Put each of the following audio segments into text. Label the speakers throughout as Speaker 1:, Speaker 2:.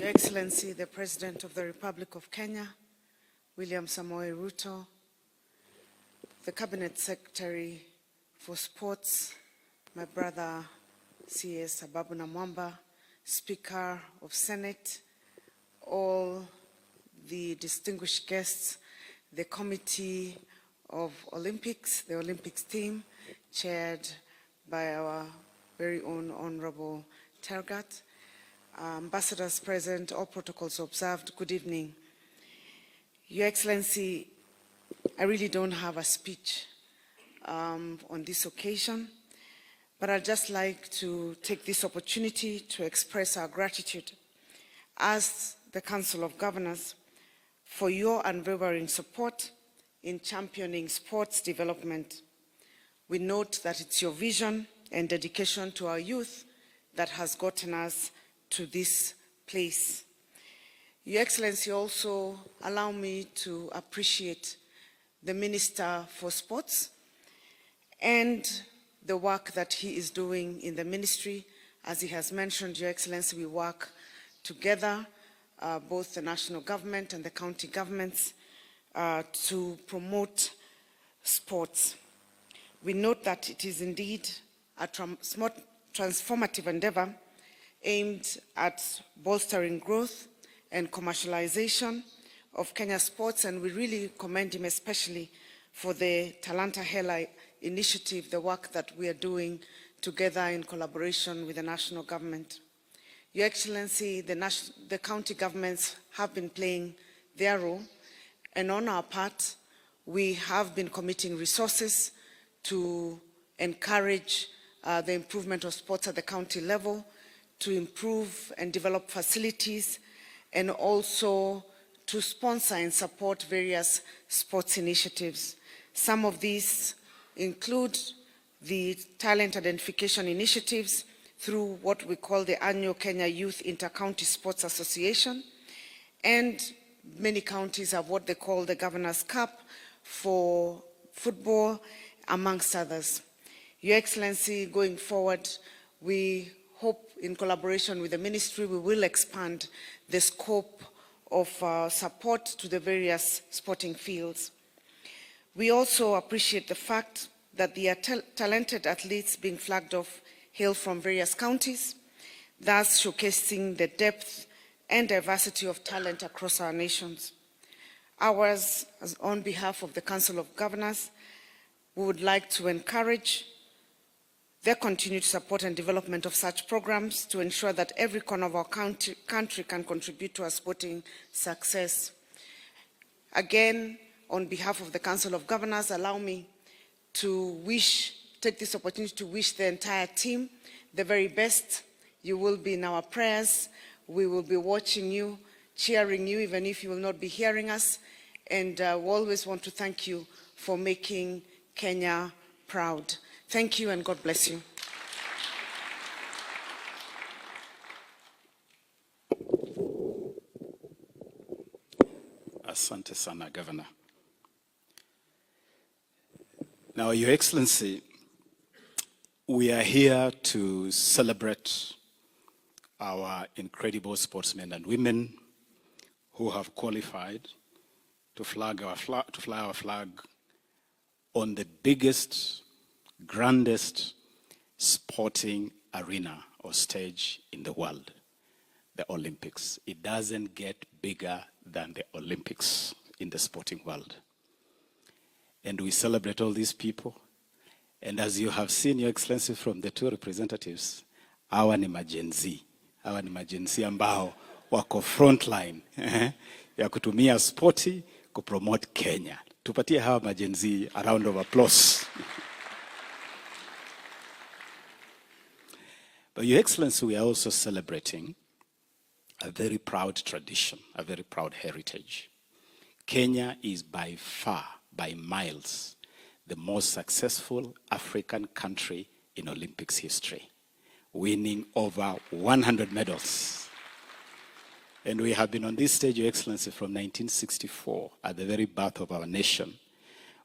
Speaker 1: Your Excellency, the President of the Republic of Kenya, William Samoei Ruto, the Cabinet Secretary for Sports, my brother C.S. AJAABU Namwamba, Speaker of Senate, all the distinguished guests, the Committee of Olympics, the Olympics team, chaired by our very own Honorable Tergat, ambassadors present, all protocols observed, good evening. Your Excellency, I really don't have a speech on this occasion, but I'd just like to take this opportunity to express our gratitude as the Council of Governors for your unwavering support in championing sports development. We note that it's your vision and dedication to our youth that has gotten us to this place. Your Excellency, also allow me to appreciate the Minister for Sports and the work that he is doing in the ministry. As he has mentioned, Your Excellency, we work together, both the national government and the county governments, to promote sports. We note that it is indeed a transformative endeavor aimed at bolstering growth and commercialization of Kenya sports, and we really commend him especially for the Talanta Hela initiative, the work that we are doing together in collaboration with the national government. Your Excellency, the county governments have been playing their role, and on our part, we have been committing resources to encourage the improvement of sports at the county level, to improve and develop facilities, and also to sponsor and support various sports initiatives. Some of these include the talent identification initiatives through what we call the annual Kenya Youth Inter-County Sports Association, and many counties have what they call the Governor's Cup for football, amongst others. Your Excellency, going forward, we hope in collaboration with the ministry, we will expand the scope of support to the various sporting fields. We also appreciate the fact that the talented athletes being flagged off hail from various counties, thus showcasing the depth and diversity of talent across our nations. Ours, on behalf of the Council of Governors, we would like to encourage the continued support and development of such programs to ensure that every corner of our country can contribute to our sporting success. Again, on behalf of the Council of Governors, allow me to take this opportunity to wish the entire team the very best. You will be in our prayers. We will be watching you, cheering you, even if you will not be hearing us. And we always want to thank you for making Kenya proud. Thank you and God bless you.
Speaker 2: Asante sana, Governor. Now, Your Excellency, we are here to celebrate our incredible sportsmen and women who have qualified to fly our flag on the biggest, grandest sporting arena or stage in the world, the Olympics. It doesn't get bigger than the Olympics in the sporting world. And we celebrate all these people. And as you have seen, Your Excellency, from the two representatives, hawa ni Gen Z. Hawa ni Gen Z ambao wako frontline ya kutumia sporti kupromote Kenya. Tupatie hawa Gen Z a round of applause. But Your Excellency, we are also celebrating a very proud tradition, a very proud heritage. Kenya is by far, by miles, the most successful African country in Olympics history, winning over 100 medals. And we have been on this stage, Your Excellency, from 1964, at the very birth of our nation,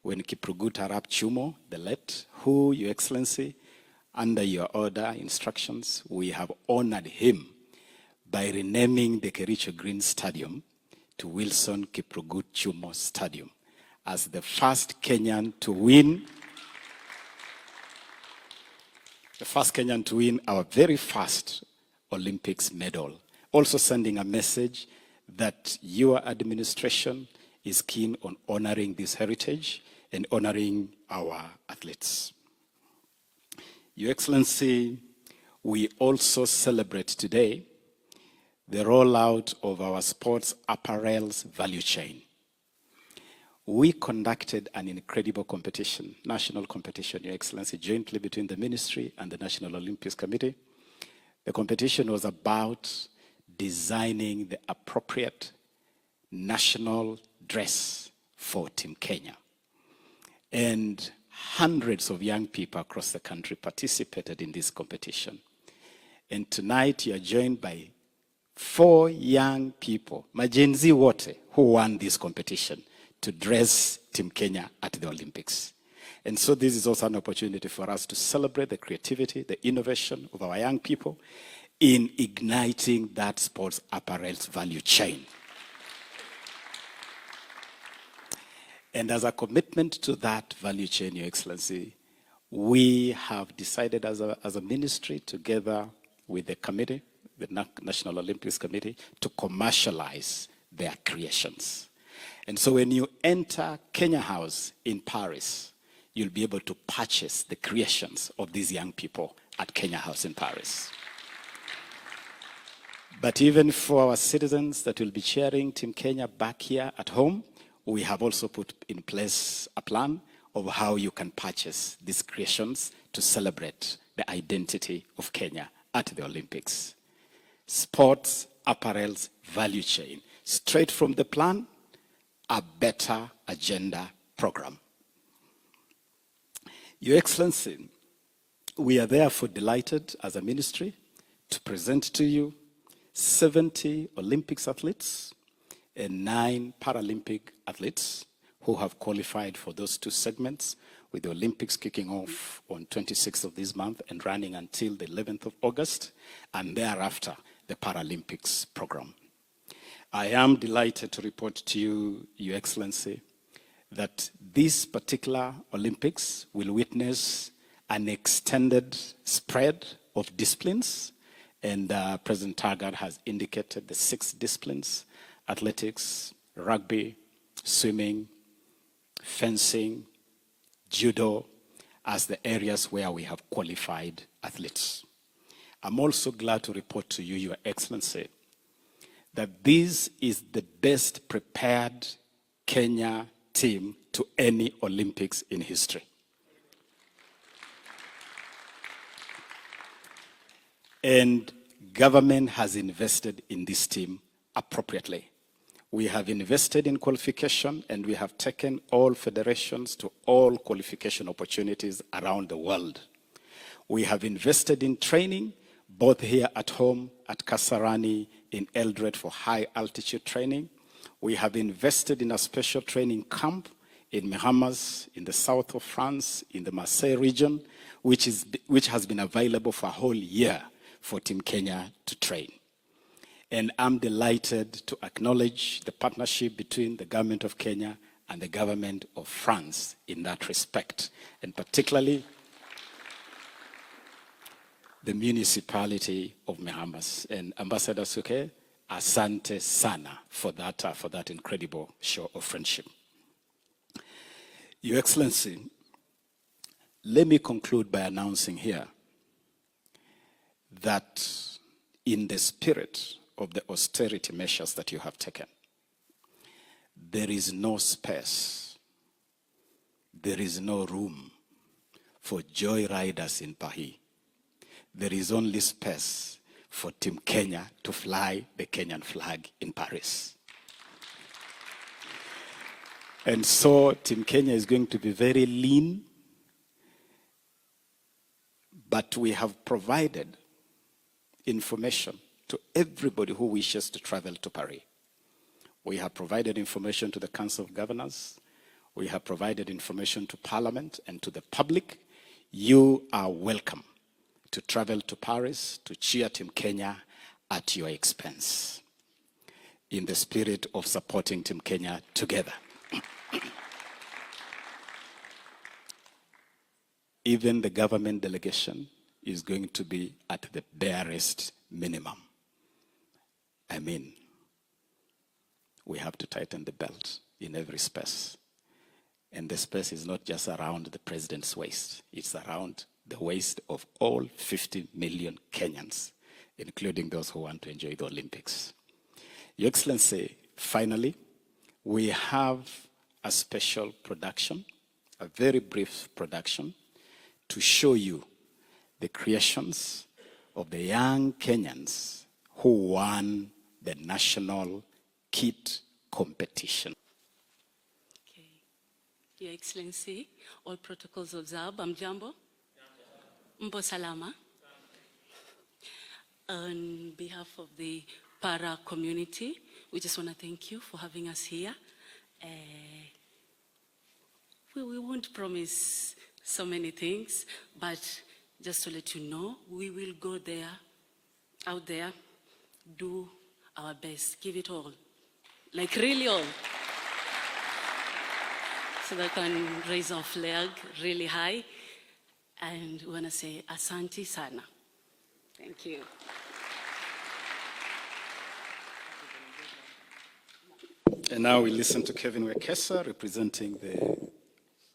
Speaker 2: when Kiprugut Arap Chumo, the late, who, Your Excellency, under your order, instructions, we have honored him by renaming the Kericho Green Stadium to Wilson Kiprugut Chumo Stadium as the first Kenyan to win our very first Olympics medal. Also sending a message that your administration is keen on honoring this heritage and honoring our athletes. Your Excellency, we also celebrate today the rollout of our sports apparels value chain. We conducted an incredible competition, national competition, Your Excellency, jointly between the Ministry and the National Olympics Committee. The competition was about designing the appropriate national dress for Team Kenya. And hundreds of young people across the country participated in this competition. And tonight you are joined by 4 young people, Majenzi Wote, who won this competition to dress Team Kenya at the Olympics. And so this is also an opportunity for us to celebrate the creativity, the innovation of our young people in igniting that sports apparels value chain. And as a commitment to that value chain, Your Excellency, we have decided as a ministry, together with the committee, the National Olympics Committee, to commercialize their creations. And so when you enter Kenya House in Paris, you'll be able to purchase the creations of these young people at Kenya House in Paris. But even for our citizens that will be cheering Team Kenya back here at home, we have also put in place a plan of how you can purchase these creations to celebrate the identity of Kenya at the Olympics. Sports apparels value chain, straight from the plan, a better agenda program. Your Excellency, we are therefore delighted as a ministry to present to you 70 Olympics athletes and 9 Paralympic athletes who have qualified for those 2 segments, with the Olympics kicking off on 26th of this month and running until the 11th of August, and thereafter the Paralympics program. I am delighted to report to you, Your Excellency, that this particular Olympics will witness an extended spread of disciplines, and President Taggart has indicated the 6 disciplines: athletics, rugby, swimming, fencing, judo, as the areas where we have qualified athletes. I'm also glad to report to you, Your Excellency, that this is the best prepared Kenya team to any Olympics in history. And government has invested in this team appropriately. We have invested in qualification, and we have taken all federations to all qualification opportunities around the world. We have invested in training, both here at home, at Kasarani, in Eldoret for high altitude training. We have invested in a special training camp in Mehamas, in the south of France, in the Marseille region, which has been available for a whole year for Team Kenya to train. And I'm delighted to acknowledge the partnership between the government of Kenya and the government of France in that respect, and particularly the municipality of Mehamas. And Ambassador Suke, asante sana for that incredible show of friendship. Your Excellency, let me conclude by announcing here that in the spirit of the austerity measures that you have taken, there is no space, there is no room for joyriders in Paris. There is only space for Team Kenya to fly the Kenyan flag in Paris. And so Team Kenya is going to be very lean, but we have provided information to everybody who wishes to travel to Paris. We have provided information to the Council of Governors. We have provided information to Parliament and to the public. You are welcome to travel to Paris to cheer Team Kenya at your expense, in the spirit of supporting Team Kenya together. Even the government delegation is going to be at the barest minimum. I mean, we have to tighten the belt in every space. And the space is not just around the president's waist. It's around the waist of all 50 million Kenyans, including those who want to enjoy the Olympics. Your Excellency, finally, we have a special production, a very brief production, to show you the creations of the young Kenyans who won the national kit competition.
Speaker 3: Okay. Your Excellency, all protocols observed. Amjambo? Mbo salama? On behalf of the para community, we just want to thank you for having us here. We won't promise so many things, but just to let you know, we will go there, out there, do our best, give it all, like really all. So that we can raise our flag really high. And we want to say, Asante Sana. Thank you.
Speaker 2: And now we listen to Kevin Wekesa representing the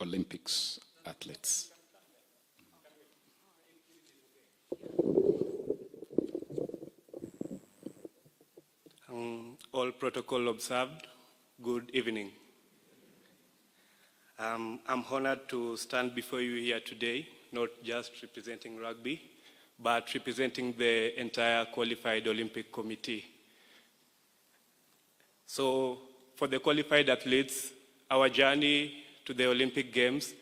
Speaker 2: Olympics athletes.
Speaker 4: All protocol observed, good evening. I'm honored to stand before you here today, not just representing rugby, but representing the entire qualified Olympic committee. So for the qualified athletes, our journey to the Olympic Games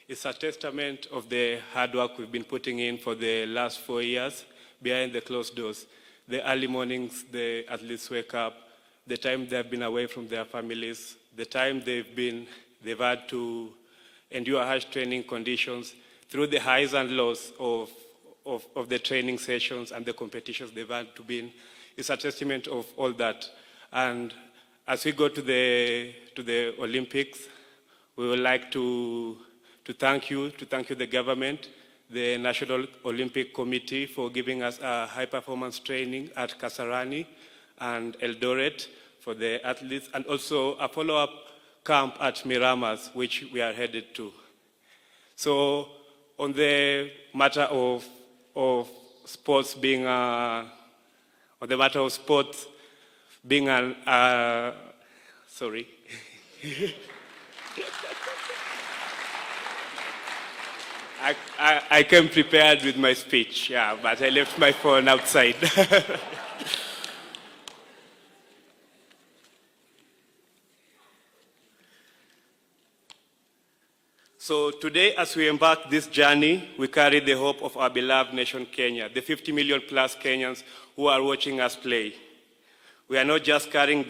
Speaker 4: is a testament of the hard work we've been putting in for the last 4 years behind the closed doors. The early mornings the athletes wake up, the time they've been away from their families, the time they've had to endure harsh training conditions, through the highs and lows of the training sessions and the competitions they've had to be in. It's a testament of all that. And as we go to the Olympics, we would like to thank you, the government, the National Olympic Committee for giving us a high-performance training at Kasarani and Eldoret for the athletes, and also a follow-up camp at Miramas, which we are headed to. So on the matter of sports being sorry. I came prepared with my speech, yeah, but I left my phone outside. So today, as we embark this journey, we carry the hope of our beloved nation, Kenya, the 50 million plus Kenyans who are watching us play. We are not just going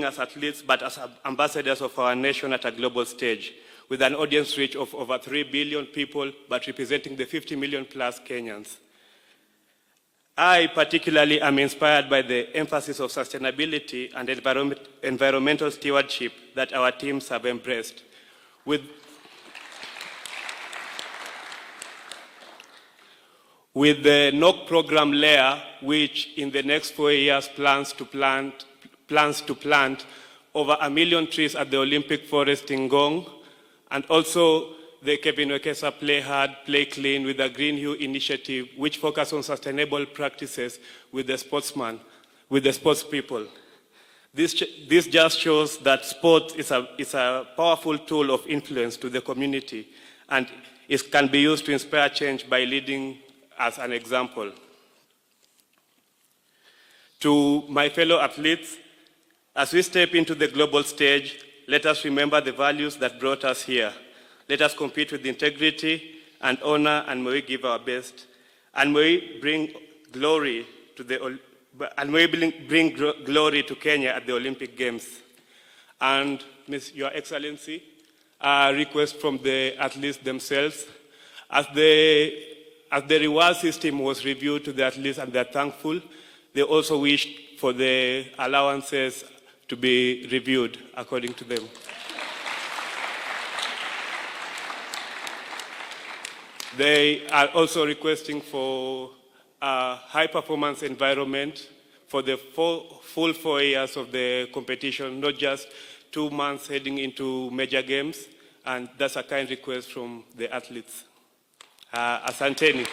Speaker 4: as athletes, but as ambassadors of our nation at a global stage, with an audience reach of over 3 billion people, but representing the 50 million plus Kenyans. I particularly am inspired by the emphasis of sustainability and environmental stewardship that our teams have embraced. With the NOC program layer, which in the next 4 years plans to plant over 1 million trees at the Olympic Forest in Ngong, and also the Kevin Wekesa Play Hard, Play Clean with the Green Hue initiative, which focuses on sustainable practices with the sports people. This just shows that sport is a powerful tool of influence to the community, and it can be used to inspire change by leading as an example. To my fellow athletes, as we step into the global stage, let us remember the values that brought us here. Let us compete with integrity and honor, and may we give our best, and may we bring glory to glory to Kenya at the Olympic Games. And Your Excellency, a request from the athletes themselves, as the as the reward system was reviewed to the athletes and they're thankful, they also wished for the allowances to be reviewed according to them. They are also requesting for a high-performance environment for the full 4 years of the competition, not just 2 months heading into major games, and that's a kind request from the athletes. Asanteni.